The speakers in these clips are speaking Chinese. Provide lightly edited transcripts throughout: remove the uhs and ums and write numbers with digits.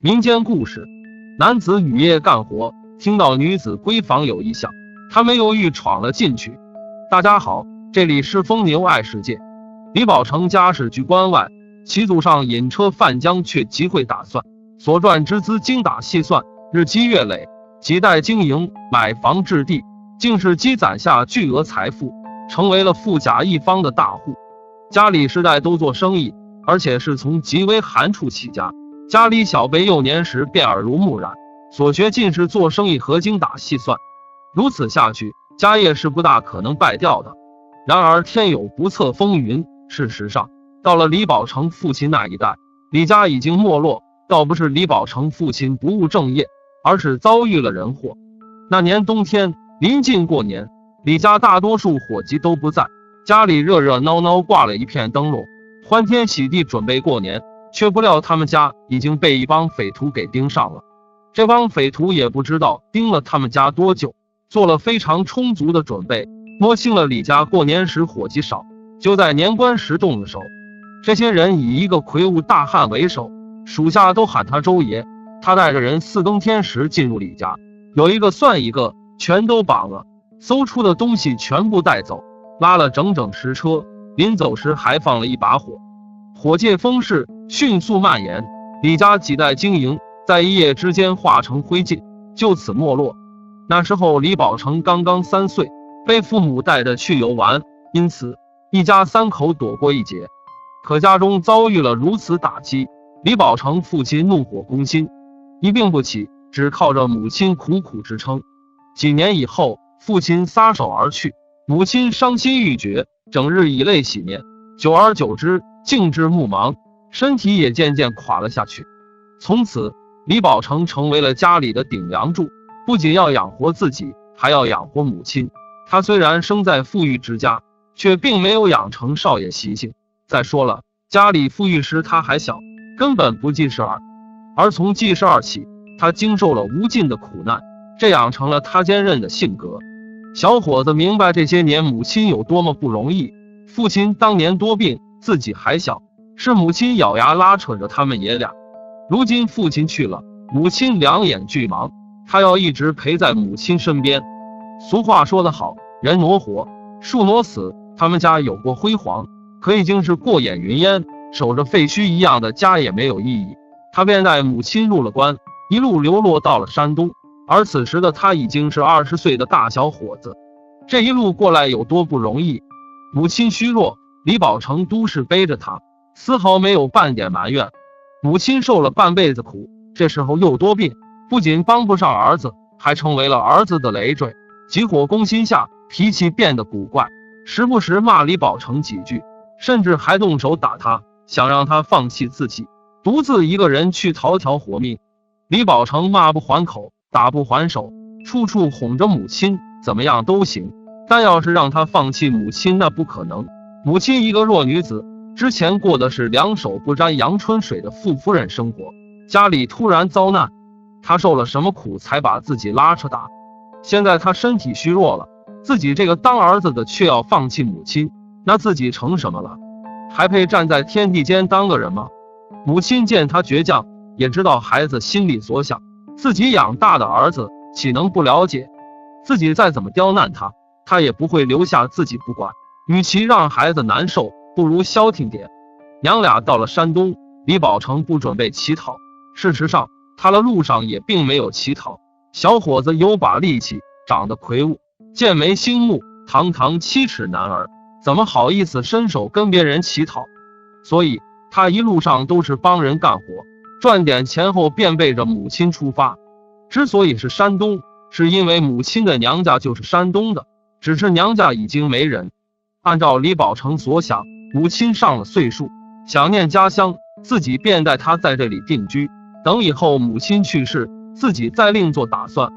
民间故事：男子雨夜干活，听到女子闺房有异响，他没犹豫闯了进去。大家好，这里是疯牛爱世界。李宝成家是居关外，其祖上引车泛江，却极会打算，所赚之资精打细算，日积月累，几代经营买房置地，竟是积攒下巨额财富，成为了富甲一方的大户。家里世代都做生意，而且是从极为寒处起家。家里小辈幼年时便耳濡目染，所学尽是做生意和精打细算，如此下去，家业是不大可能败掉的。然而天有不测风云，事实上，到了李宝成父亲那一代，李家已经没落，倒不是李宝成父亲不务正业，而是遭遇了人祸。那年冬天，临近过年，李家大多数伙计都不在，家里热热闹闹挂了一片灯笼，欢天喜地准备过年，却不料他们家已经被一帮匪徒给盯上了。这帮匪徒也不知道盯了他们家多久，做了非常充足的准备，摸清了李家过年时伙计少，就在年关时动了手。这些人以一个魁梧大汉为首，属下都喊他周爷。他带着人4更天时进入李家，有一个算一个，全都绑了，搜出的东西全部带走，拉了整整10车，临走时还放了一把火。火借风势迅速蔓延，李家几代经营在一夜之间化成灰烬，就此没落。那时候李宝成刚刚3岁，被父母带着去游玩，因此一家3口躲过一劫。可家中遭遇了如此打击，李宝成父亲怒火攻心，一病不起，只靠着母亲苦苦支撑。几年以后，父亲撒手而去，母亲伤心欲绝，整日以泪洗面，久而久之竟至目盲，身体也渐渐垮了下去。从此李宝成成为了家里的顶梁柱，不仅要养活自己，还要养活母亲。他虽然生在富裕之家，却并没有养成少爷习性。再说了，家里富裕时他还小，根本不记事儿。而从记事儿起，他经受了无尽的苦难，这养成了他坚韧的性格。小伙子明白这些年母亲有多么不容易，父亲当年多病，自己还小，是母亲咬牙拉扯着他们爷俩。如今父亲去了，母亲两眼俱盲，他要一直陪在母亲身边。俗话说得好，人挪活，树挪死。他们家有过辉煌，可已经是过眼云烟，守着废墟一样的家也没有意义。他便带母亲入了关，一路流落到了山东。而此时的他已经是20岁的大小伙子，这一路过来有多不容易。母亲虚弱，李宝成都是背着他，丝毫没有半点埋怨。母亲受了半辈子苦，这时候又多病，不仅帮不上儿子，还成为了儿子的累赘。急火攻心下，脾气变得古怪，时不时骂李宝成几句，甚至还动手打他，想让他放弃自己，独自一个人去逃条活命。李宝成骂不还口，打不还手，处处哄着母亲，怎么样都行，但要是让他放弃母亲，那不可能。母亲一个弱女子，之前过的是两手不沾阳春水的富夫人生活，家里突然遭难，她受了什么苦才把自己拉扯大？现在她身体虚弱了，自己这个当儿子的却要放弃母亲，那自己成什么了？还配站在天地间当个人吗？母亲见他倔强，也知道孩子心里所想，自己养大的儿子岂能不了解？自己再怎么刁难他，他也不会留下自己不管。与其让孩子难受，不如消停点。娘俩到了山东，李宝成不准备乞讨，事实上他的路上也并没有乞讨。小伙子有把力气，长得魁梧，剑眉星目，堂堂7尺男儿，怎么好意思伸手跟别人乞讨？所以他一路上都是帮人干活，赚点钱后便背着母亲出发。之所以是山东，是因为母亲的娘家就是山东的，只是娘家已经没人。按照李宝成所想，母亲上了岁数，想念家乡，自己便带她在这里定居，等以后母亲去世，自己再另做打算。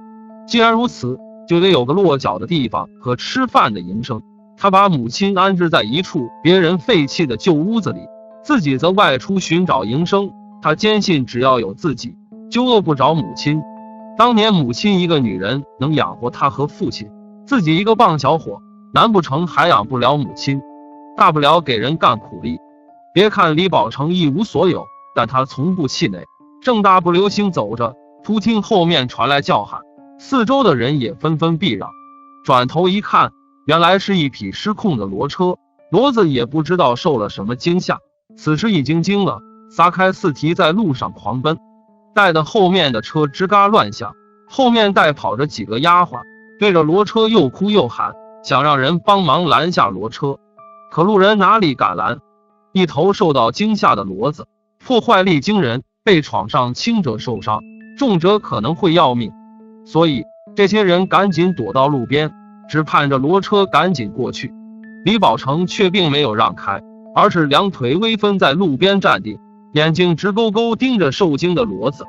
既然如此，就得有个落脚的地方和吃饭的营生。他把母亲安置在一处别人废弃的旧屋子里，自己则外出寻找营生。他坚信只要有自己，就饿不着母亲。当年母亲一个女人能养活他和父亲，自己一个棒小伙，难不成还养不了母亲？大不了给人干苦力。别看李宝成一无所有，但他从不气馁，正大步流星走着，突听后面传来叫喊，四周的人也纷纷避让。转头一看，原来是一匹失控的骡车。骡子也不知道受了什么惊吓，此时已经惊了，撒开四蹄在路上狂奔，带得后面的车吱嘎乱响。后面带跑着几个丫鬟，对着骡车又哭又喊，想让人帮忙拦下骡车。可路人哪里敢拦？一头受到惊吓的骡子破坏力惊人，被闯上轻者受伤，重者可能会要命。所以这些人赶紧躲到路边，只盼着骡车赶紧过去。李宝成却并没有让开，而是两腿微分在路边站定，眼睛直勾勾盯着受惊的骡子。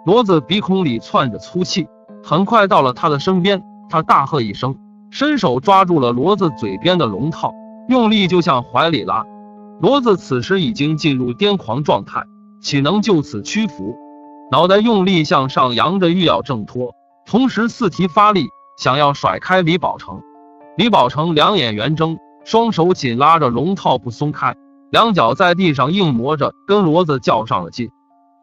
骡子鼻孔里窜着粗气，很快到了他的身边，他大喝一声，伸手抓住了骡子嘴边的龙套，用力就向怀里拉。骡子此时已经进入癫狂状态，岂能就此屈服？脑袋用力向上扬着，欲要挣脱，同时四蹄发力，想要甩开李宝成。李宝成两眼圆睁，双手紧拉着龙套不松开，两脚在地上硬磨着，跟骡子较上了劲。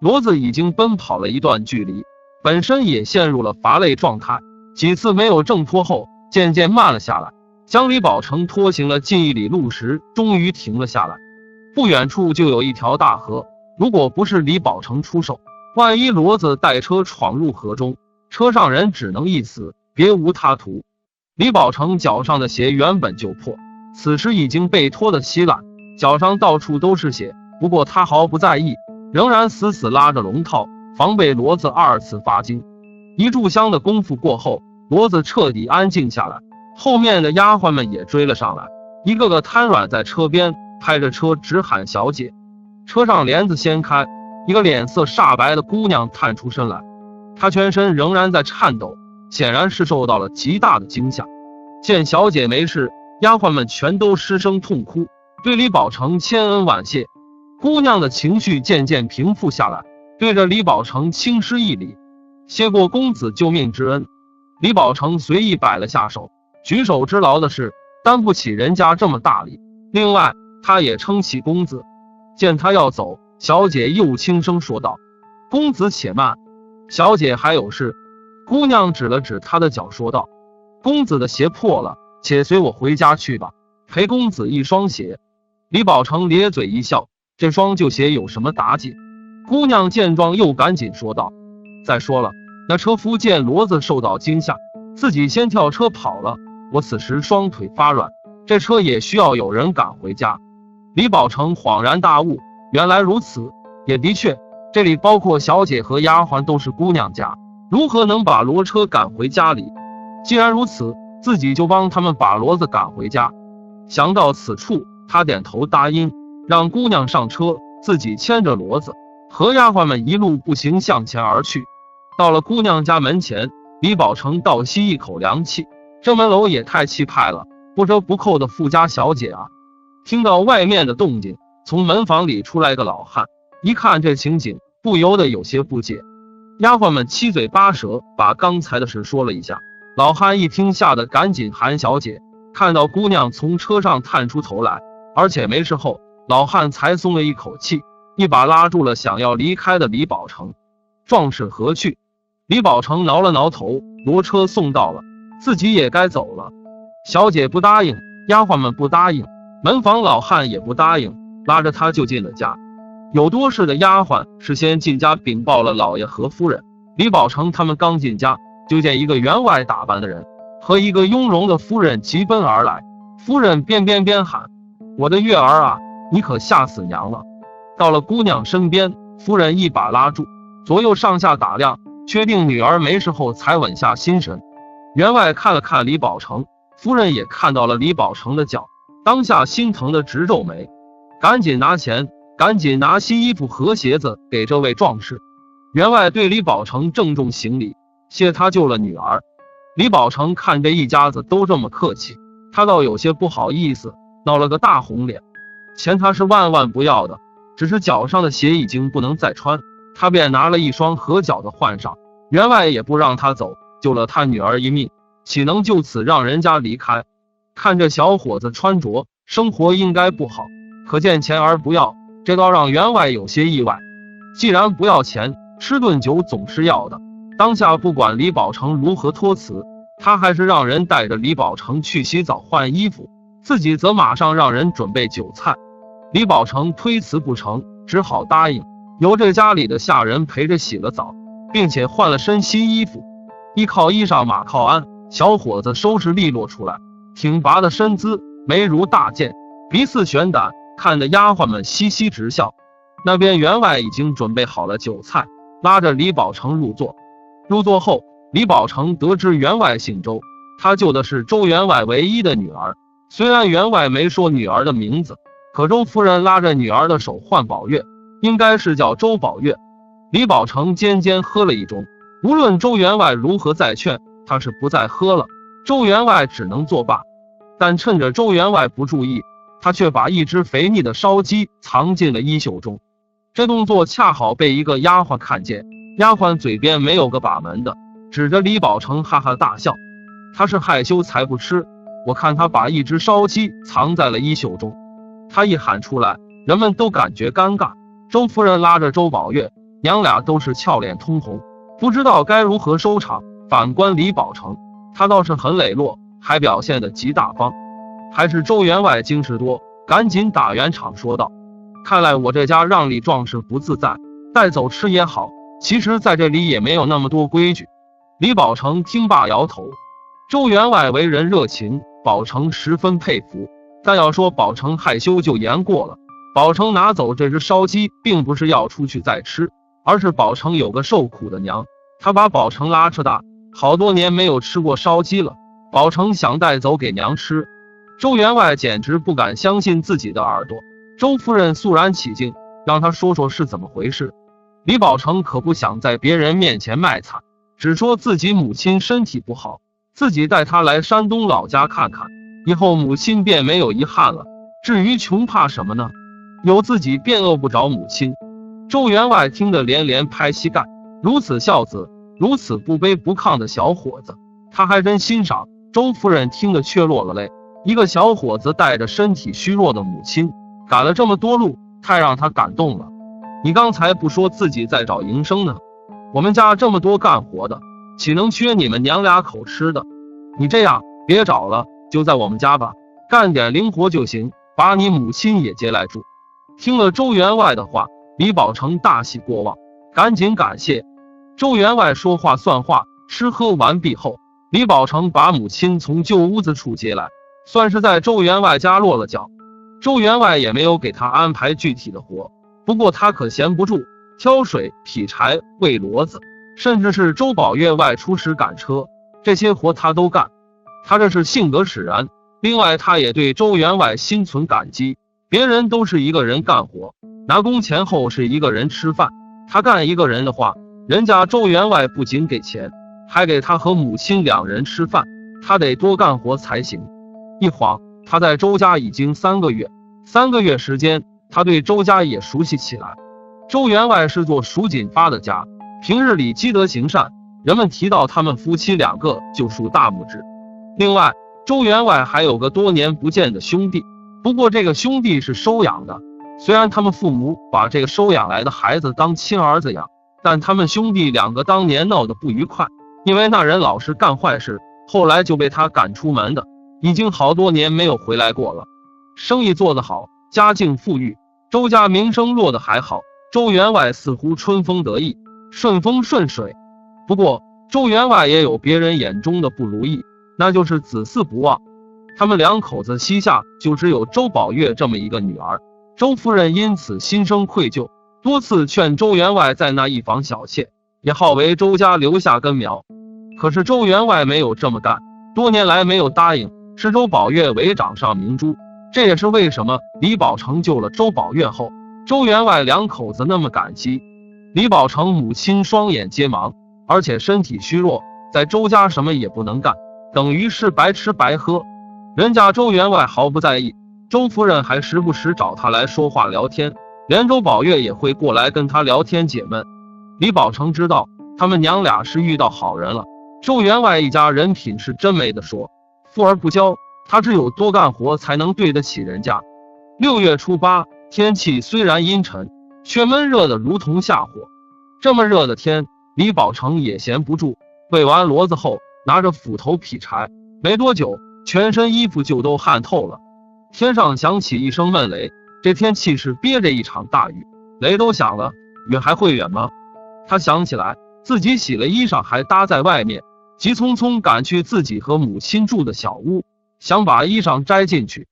骡子已经奔跑了一段距离，本身也陷入了乏累状态，几次没有挣脱后，渐渐慢了下来，将李宝成拖行了近1里路时，终于停了下来。不远处就有一条大河，如果不是李宝成出手，万一骡子带车闯入河中，车上人只能一死，别无他途。李宝成脚上的鞋原本就破，此时已经被拖得稀烂，脚上到处都是血，不过他毫不在意，仍然死死拉着龙套，防备骡子二次发惊。一炷香的功夫过后，骡子彻底安静下来，后面的丫鬟们也追了上来，一个个瘫软在车边，拍着车直喊小姐。车上帘子掀开，一个脸色煞白的姑娘探出身来，她全身仍然在颤抖，显然是受到了极大的惊吓。见小姐没事，丫鬟们全都失声痛哭，对李宝成千恩万谢。姑娘的情绪渐渐平复下来，对着李宝成轻施一礼，谢过公子救命之恩。李宝成随意摆了下手，举手之劳的是担不起人家这么大礼，另外他也称其公子。见他要走，小姐又轻声说道：公子且慢，小姐还有事。姑娘指了指他的脚说道：公子的鞋破了，且随我回家去吧，赔公子一双鞋。李宝成咧嘴一笑，这双旧鞋有什么打紧？姑娘见状又赶紧说道：再说了，那车夫见骡子受到惊吓，自己先跳车跑了，我此时双腿发软，这车也需要有人赶回家。李宝成恍然大悟，原来如此，也的确，这里包括小姐和丫鬟都是姑娘家，如何能把骡车赶回家里？既然如此，自己就帮他们把骡子赶回家。想到此处，他点头答应，让姑娘上车，自己牵着骡子和丫鬟们一路步行向前而去。到了姑娘家门前，李宝成倒吸一口凉气，这门楼也太气派了，不折不扣的富家小姐啊！听到外面的动静，从门房里出来个老汉，一看这情景，不由得有些不解。丫鬟们七嘴八舌把刚才的事说了一下，老汉一听吓得赶紧喊小姐。看到姑娘从车上探出头来，而且没事后，老汉才松了一口气，一把拉住了想要离开的李宝成。壮士何去？李宝成挠了挠头，骡车送到了，自己也该走了。小姐不答应，丫鬟们不答应，门房老汉也不答应，拉着他就进了家。有多事的丫鬟事先进家禀报了老爷和夫人。李宝成他们刚进家，就见一个员外打扮的人和一个雍容的夫人急奔而来。夫人边喊：我的月儿啊，你可吓死娘了！到了姑娘身边，夫人一把拉住，左右上下打量，确定女儿没事后才稳下心神。员外看了看李宝成，夫人也看到了李宝成的脚，当下心疼的直皱眉，赶紧拿钱，赶紧拿新衣服和鞋子给这位壮士。员外对李宝成郑重行礼，谢他救了女儿。李宝成看这一家子都这么客气，他倒有些不好意思，闹了个大红脸。钱他是万万不要的，只是脚上的鞋已经不能再穿，他便拿了一双合脚的换上。员外也不让他走，救了他女儿一命，岂能就此让人家离开？看这小伙子穿着，生活应该不好，可见钱而不要，这倒让员外有些意外。既然不要钱，吃顿酒总是要的。当下不管李宝成如何托辞，他还是让人带着李宝成去洗澡换衣服，自己则马上让人准备酒菜。李宝成推辞不成，只好答应，由这家里的下人陪着洗了澡，并且换了身新衣服。一靠一上马靠鞍，小伙子收拾利落出来，挺拔的身姿，眉如大剑，鼻似悬胆，看得丫鬟们嘻嘻直笑。那边员外已经准备好了酒菜，拉着李宝成入座。入座后，李宝成得知员外姓周，他救的是周员外唯一的女儿。虽然员外没说女儿的名字，可周夫人拉着女儿的手唤宝月，应该是叫周宝月。李宝成渐渐喝了一盅，无论周员外如何再劝，他是不再喝了。周员外只能作罢，但趁着周员外不注意，他却把一只肥腻的烧鸡藏进了衣袖中。这动作恰好被一个丫鬟看见，丫鬟嘴边没有个把门的，指着李宝成哈哈大笑。他是害羞才不吃，我看他把一只烧鸡藏在了衣袖中。他一喊出来，人们都感觉尴尬。周夫人拉着周宝月，娘俩都是俏脸通红，不知道该如何收场。反观李宝成，他倒是很磊落，还表现得极大方。还是周员外经识多，赶紧打圆场说道：看来我这家让利壮士不自在，带走吃也好，其实在这里也没有那么多规矩。李宝成听罢摇头。周员外为人热情，宝成十分佩服，但要说宝成害羞就言过了。宝成拿走这只烧鸡并不是要出去再吃，而是宝成有个受苦的娘，他把宝成拉扯大，好多年没有吃过烧鸡了，宝成想带走给娘吃。周员外简直不敢相信自己的耳朵。周夫人肃然起敬，让他说说是怎么回事。李宝成可不想在别人面前卖惨，只说自己母亲身体不好，自己带他来山东老家看看，以后母亲便没有遗憾了。至于穷怕什么呢？有自己便饿不着母亲。周员外听得连连拍膝盖，如此孝子，如此不卑不亢的小伙子，他还真欣赏。周夫人听得却落了泪。一个小伙子带着身体虚弱的母亲赶了这么多路，太让他感动了。你刚才不说自己在找营生呢？我们家这么多干活的，岂能缺你们娘俩口吃的？你这样别找了，就在我们家吧，干点零活就行，把你母亲也接来住。听了周员外的话，李宝成大喜过望，赶紧感谢。周员外说话算话。吃喝完毕后，李宝成把母亲从旧屋子处接来，算是在周员外家落了脚。周员外也没有给他安排具体的活，不过他可闲不住，挑水、劈柴、喂骡子，甚至是周宝月外出时赶车，这些活他都干。他这是性格使然。另外他也对周员外心存感激，别人都是一个人干活，拿工钱后是一个人吃饭，他干一个人的话，人家周员外不仅给钱，还给他和母亲两人吃饭，他得多干活才行。一晃他在周家已经3个月，3个月时间，他对周家也熟悉起来。周员外是做蜀锦发的家，平日里积德行善，人们提到他们夫妻2个就竖大拇指。另外周员外还有个多年不见的兄弟，不过这个兄弟是收养的，虽然他们父母把这个收养来的孩子当亲儿子养，但他们兄弟2个当年闹得不愉快，因为那人老是干坏事，后来就被他赶出门的，已经好多年没有回来过了。生意做得好，家境富裕，周家名声落得还好，周员外似乎春风得意，顺风顺水。不过周员外也有别人眼中的不如意，那就是子嗣不旺。他们2口子膝下就只有周宝月这么一个女儿，周夫人因此心生愧疚，多次劝周员外在那一房小妾，也好为周家留下根苗。可是周员外没有这么干，多年来没有答应，视周宝月为掌上明珠。这也是为什么李宝成救了周宝月后，周员外2口子那么感激。李宝成母亲双眼皆盲，而且身体虚弱，在周家什么也不能干，等于是白吃白喝。人家周员外毫不在意，周夫人还时不时找他来说话聊天，连周宝月也会过来跟他聊天解闷。李宝成知道他们娘俩是遇到好人了，周员外一家人品是真没得说，富而不骄，他只有多干活才能对得起人家。6月初8，天气虽然阴沉，却闷热得如同下火。这么热的天，李宝成也闲不住，喂完骡子后，拿着斧头劈柴，没多久，全身衣服就都汗透了。天上响起一声闷雷，这天气是憋着一场大雨，雷都响了，雨还会远吗？他想起来自己洗了衣裳还搭在外面，急匆匆赶去自己和母亲住的小屋，想把衣裳摘进去，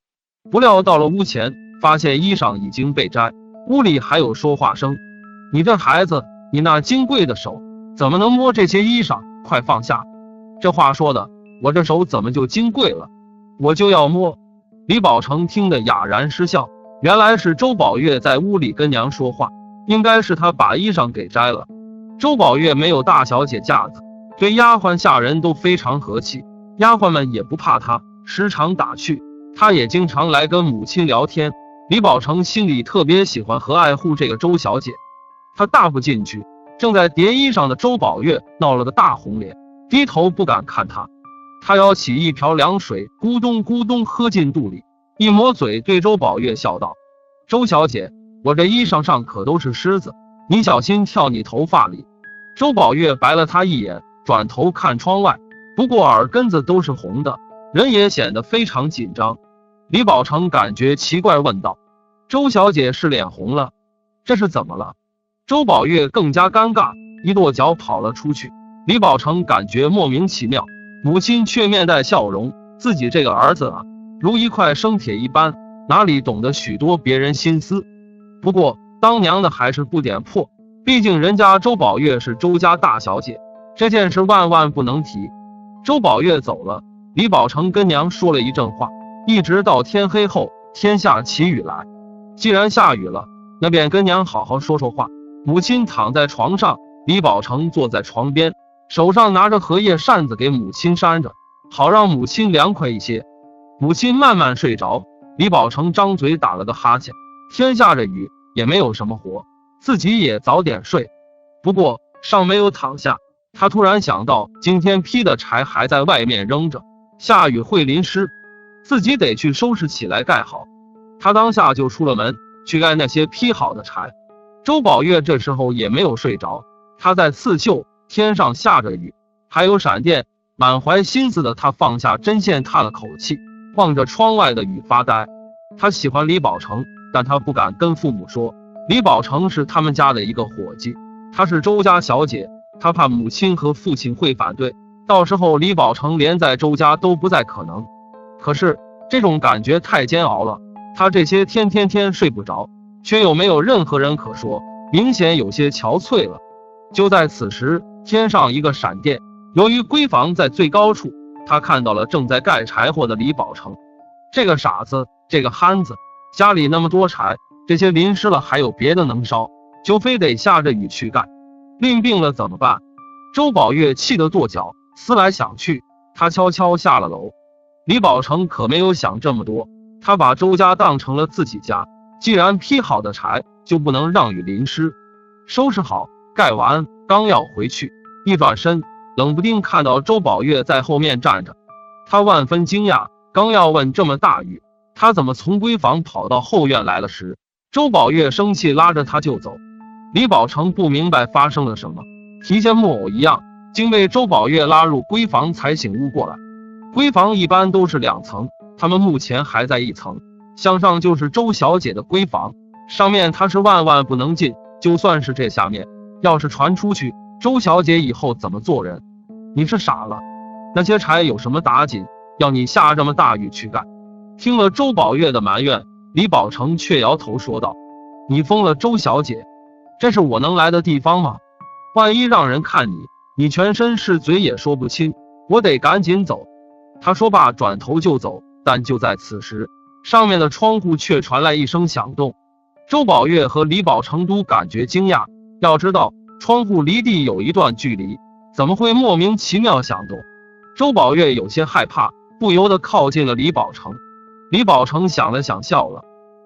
不料到了屋前，发现衣裳已经被摘，屋里还有说话声：“你这孩子，你那金贵的手怎么能摸这些衣裳？快放下！”这话说的，我这手怎么就金贵了？我就要摸。李宝成听得哑然失笑，原来是周宝月在屋里跟娘说话，应该是他把衣裳给摘了。周宝月没有大小姐架子，对丫鬟下人都非常和气，丫鬟们也不怕他，时常打趣。他也经常来跟母亲聊天。李宝成心里特别喜欢和爱护这个周小姐。他大步进去，正在叠衣裳的周宝月闹了个大红脸，低头不敢看他。他舀起一瓢凉水，咕咚咕咚喝进肚里，一抹嘴对周宝月笑道：“周小姐，我这衣裳上可都是虱子，你小心跳你头发里。”周宝月白了他一眼，转头看窗外，不过耳根子都是红的，人也显得非常紧张。李宝成感觉奇怪，问道：“周小姐是脸红了？这是怎么了？”周宝月更加尴尬，一跺脚跑了出去。李宝成感觉莫名其妙，母亲却面带笑容，自己这个儿子啊，如一块生铁一般，哪里懂得许多别人心思。不过当娘的还是不点破，毕竟人家周宝月是周家大小姐，这件事万万不能提。周宝月走了，李宝成跟娘说了一阵话，一直到天黑后，天下起雨来。既然下雨了，那便跟娘好好说说话。母亲躺在床上，李宝成坐在床边，手上拿着荷叶扇子给母亲扇着，好让母亲凉快一些。母亲慢慢睡着，李宝成张嘴打了个哈欠。天下着雨，也没有什么活，自己也早点睡。不过尚没有躺下，他突然想到今天劈的柴还在外面扔着，下雨会淋湿，自己得去收拾起来盖好。他当下就出了门去盖那些劈好的柴。周宝月这时候也没有睡着，他在刺绣，天上下着雨，还有闪电，满怀心思的他放下针线，叹了口气，望着窗外的雨发呆。他喜欢李宝成，但他不敢跟父母说，李宝成是他们家的一个伙计，他是周家小姐，他怕母亲和父亲会反对，到时候李宝成连在周家都不再可能。可是这种感觉太煎熬了，他这些天睡不着，却又没有任何人可说，明显有些憔悴了。就在此时，天上一个闪电，由于闺房在最高处，他看到了正在盖柴火的李宝成。这个傻子，这个憨子，家里那么多柴，这些淋湿了还有别的能烧，就非得下着雨去盖，淋病了怎么办？周宝月气得跺脚，思来想去，他悄悄下了楼。李宝成可没有想这么多，他把周家当成了自己家，既然劈好的柴，就不能让雨淋湿。收拾好盖完，刚要回去，一转身，冷不丁看到周宝月在后面站着，他万分惊讶，刚要问这么大雨，他怎么从闺房跑到后院来了时，周宝月生气拉着他就走。李宝成不明白发生了什么，提线木偶一样，竟被周宝月拉入闺房才醒悟过来。闺房一般都是2层，他们目前还在1层，向上就是周小姐的闺房，上面他是万万不能进，就算是这下面，要是传出去，周小姐以后怎么做人？你是傻了？那些柴有什么打紧，要你下这么大雨去干？听了周宝月的埋怨，李宝成却摇头说道：“你疯了，周小姐，这是我能来的地方吗？万一让人看你，你全身是嘴也说不清，我得赶紧走。”他说罢转头就走，但就在此时，上面的窗户却传来一声响动。周宝月和李宝成都感觉惊讶，要知道窗户离地有一段距离，怎么会莫名其妙响动？周宝月有些害怕，不由得靠近了李宝成。李宝成想了想笑了，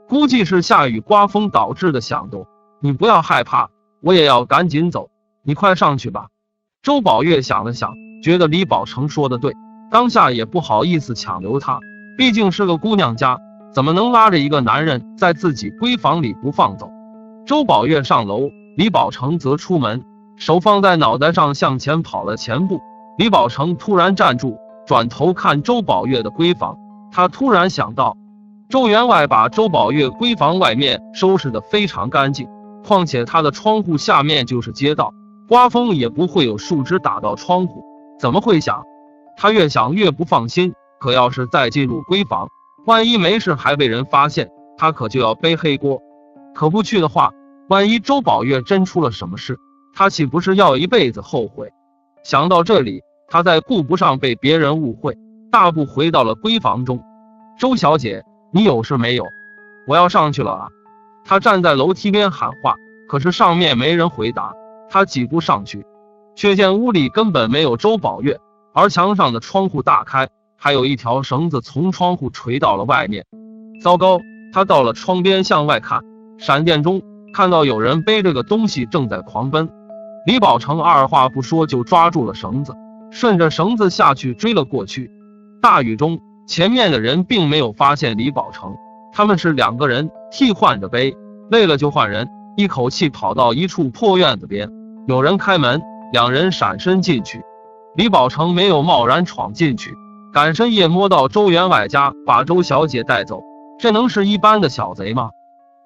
估计是下雨刮风导致的响动，你不要害怕，我也要赶紧走，你快上去吧。周宝月想了想，觉得李宝成说的对，当下也不好意思强留他，毕竟是个姑娘家，怎么能拉着一个男人在自己闺房里不放走？周宝月上楼，李宝成则出门，手放在脑袋上向前跑了前步。李宝成突然站住，转头看周宝月的闺房。他突然想到，周员外把周宝月闺房外面收拾得非常干净，况且他的窗户下面就是街道，刮风也不会有树枝打到窗户。怎么会想？他越想越不放心，可要是再进入闺房，万一没事还被人发现，他可就要背黑锅。可不去的话，万一周宝月真出了什么事，他岂不是要一辈子后悔？想到这里，他再顾不上被别人误会，大步回到了闺房中。周小姐，你有事没有？我要上去了啊！他站在楼梯边喊话，可是上面没人回答。他几步上去，却见屋里根本没有周宝月，而墙上的窗户大开，还有一条绳子从窗户垂到了外面。糟糕！他到了窗边向外看，闪电中看到有人背着个东西正在狂奔。李宝成二话不说就抓住了绳子，顺着绳子下去追了过去。大雨中，前面的人并没有发现李宝成，他们是两个人替换着背，累了就换人，一口气跑到一处破院子边。有人开门，两人闪身进去。李宝成没有贸然闯进去，赶深夜摸到周员外家，把周小姐带走，这能是一般的小贼吗？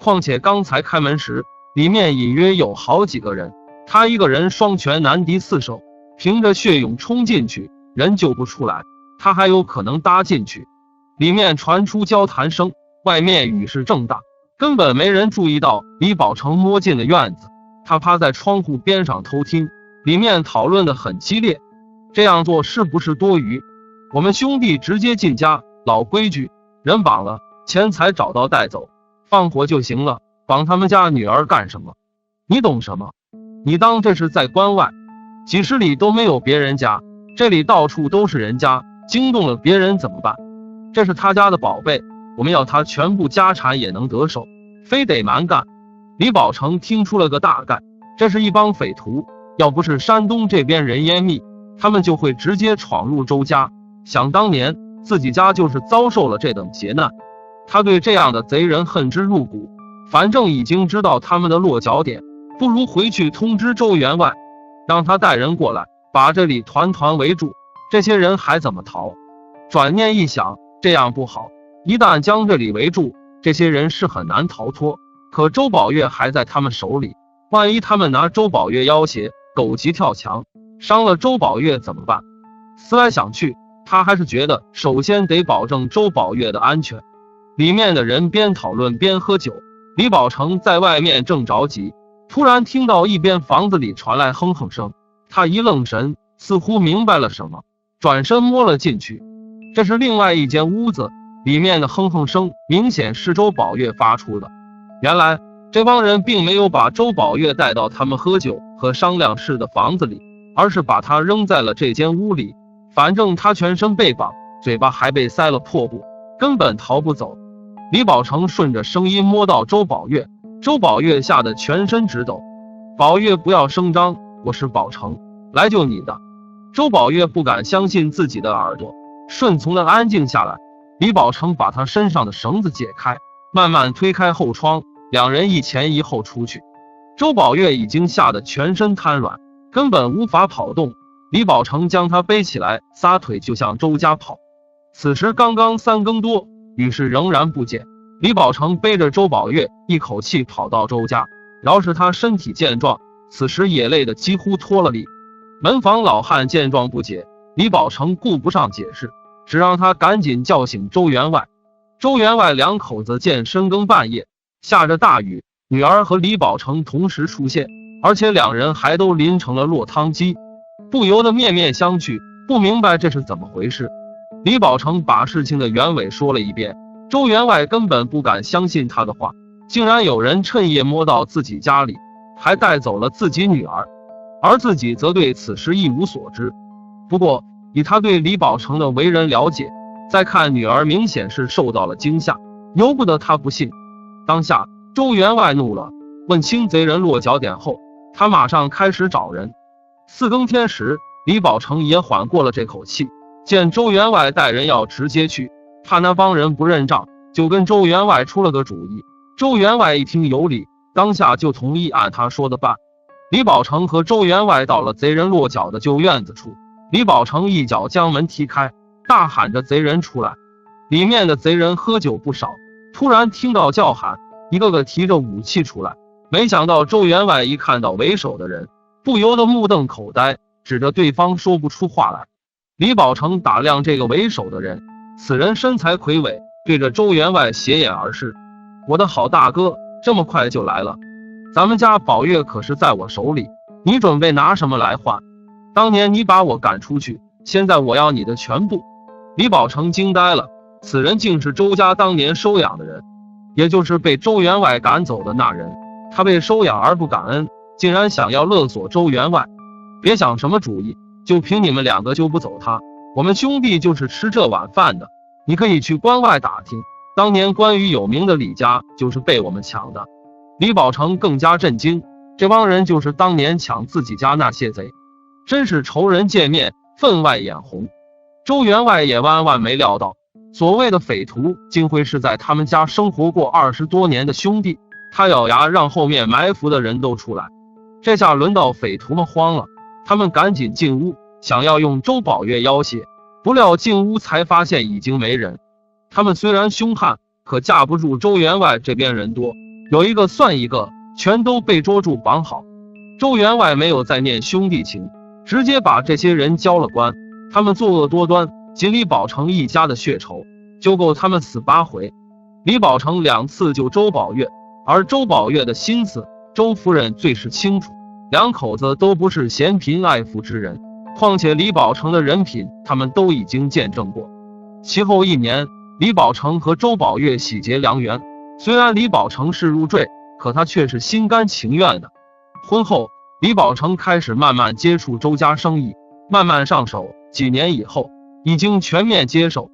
况且刚才开门时，里面隐约有好几个人，他一个人双拳难敌四手，凭着血勇冲进去，人救不出来，他还有可能搭进去。里面传出交谈声，外面雨势正大，根本没人注意到李宝成摸进了院子。他趴在窗户边上偷听，里面讨论得很激烈。这样做是不是多余？我们兄弟直接进家，老规矩，人绑了，钱财找到带走，放火就行了，绑他们家女儿干什么？你懂什么？你当这是在关外？几十里都没有别人家，这里到处都是人家，惊动了别人怎么办？这是他家的宝贝，我们要他全部家产也能得手，非得蛮干。李宝成听出了个大概，这是一帮匪徒，要不是山东这边人烟密，他们就会直接闯入周家。想当年自己家就是遭受了这等劫难，他对这样的贼人恨之入骨。反正已经知道他们的落脚点，不如回去通知周员外，让他带人过来，把这里团团围住，这些人还怎么逃？转念一想，这样不好，一旦将这里围住，这些人是很难逃脱。可周宝月还在他们手里，万一他们拿周宝月要挟，狗急跳墙，伤了周宝月怎么办？思来想去，他还是觉得首先得保证周宝月的安全。里面的人边讨论边喝酒，李宝成在外面正着急，突然听到一边房子里传来哼哼声，他一愣神，似乎明白了什么，转身摸了进去。这是另外一间屋子，里面的哼哼声明显是周宝月发出的。原来这帮人并没有把周宝月带到他们喝酒和商量事的房子里，而是把他扔在了这间屋里。反正他全身被绑，嘴巴还被塞了破布，根本逃不走。李宝成顺着声音摸到周宝月，周宝月吓得全身直抖。宝月不要声张，我是宝成，来救你的。周宝月不敢相信自己的耳朵，顺从的安静下来。李宝成把他身上的绳子解开，慢慢推开后窗，两人一前一后出去。周宝月已经吓得全身瘫软，根本无法跑动。李宝成将他背起来，撒腿就向周家跑。此时刚刚3更多，雨势仍然不减。李宝成背着周宝月一口气跑到周家，饶是他身体健壮，此时也累得几乎脱了力。门房老汉见状不解，李宝成顾不上解释，只让他赶紧叫醒周员外。周员外两口子见深更半夜，下着大雨，女儿和李宝成同时出现，而且两人还都淋成了落汤鸡，不由得面面相觑，不明白这是怎么回事。李宝成把事情的原委说了一遍，周员外根本不敢相信他的话，竟然有人趁夜摸到自己家里，还带走了自己女儿，而自己则对此事一无所知。不过以他对李宝成的为人了解，再看女儿明显是受到了惊吓，由不得他不信。当下周员外怒了，问清贼人落脚点后，他马上开始找人。4更天时，李宝成也缓过了这口气，见周员外带人要直接去，怕那帮人不认账，就跟周员外出了个主意。周员外一听有理，当下就同意按他说的办。李宝成和周员外到了贼人落脚的旧院子处，李宝成一脚将门踢开，大喊着贼人出来。里面的贼人喝酒不少，突然听到叫喊，一个个提着武器出来。没想到周员外一看到为首的人，不由得目瞪口呆，指着对方说不出话来。李宝成打量这个为首的人，此人身材魁伟，对着周员外斜眼而视：“我的好大哥，这么快就来了？咱们家宝月可是在我手里，你准备拿什么来换？当年你把我赶出去，现在我要你的全部。”李宝成惊呆了，此人竟是周家当年收养的人，也就是被周员外赶走的那人。他被收养而不感恩，竟然想要勒索周员外。别想什么主意，就凭你们两个就不走他，我们兄弟就是吃这碗饭的。你可以去关外打听，当年关于有名的李家就是被我们抢的。李宝成更加震惊，这帮人就是当年抢自己家那些贼，真是仇人见面分外眼红。周员外也万万没料到，所谓的匪徒竟会是在他们家生活过20多年的兄弟。他咬牙让后面埋伏的人都出来，这下轮到匪徒们慌了，他们赶紧进屋，想要用周宝月要挟，不料进屋才发现已经没人。他们虽然凶悍，可架不住周员外这边人多，有一个算一个，全都被捉住绑好。周员外没有再念兄弟情，直接把这些人交了官。他们作恶多端，仅李宝成一家的血仇就够他们死8回。李宝成2次救周宝月，而周宝月的心思，周夫人最是清楚，两口子都不是嫌贫爱富之人，况且李宝成的人品他们都已经见证过。其后1年，李宝成和周宝月喜结良缘，虽然李宝成是入赘，可他却是心甘情愿的。婚后，李宝成开始慢慢接触周家生意，慢慢上手，几年以后已经全面接受。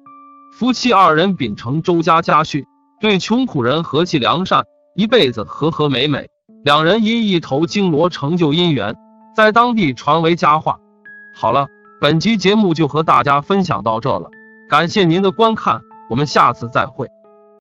夫妻2人秉承周家家训，对穷苦人和气良善，一辈子和和美美。2人因一头金罗成就姻缘，在当地传为佳话。好了，本集节目就和大家分享到这了，感谢您的观看，我们下次再会。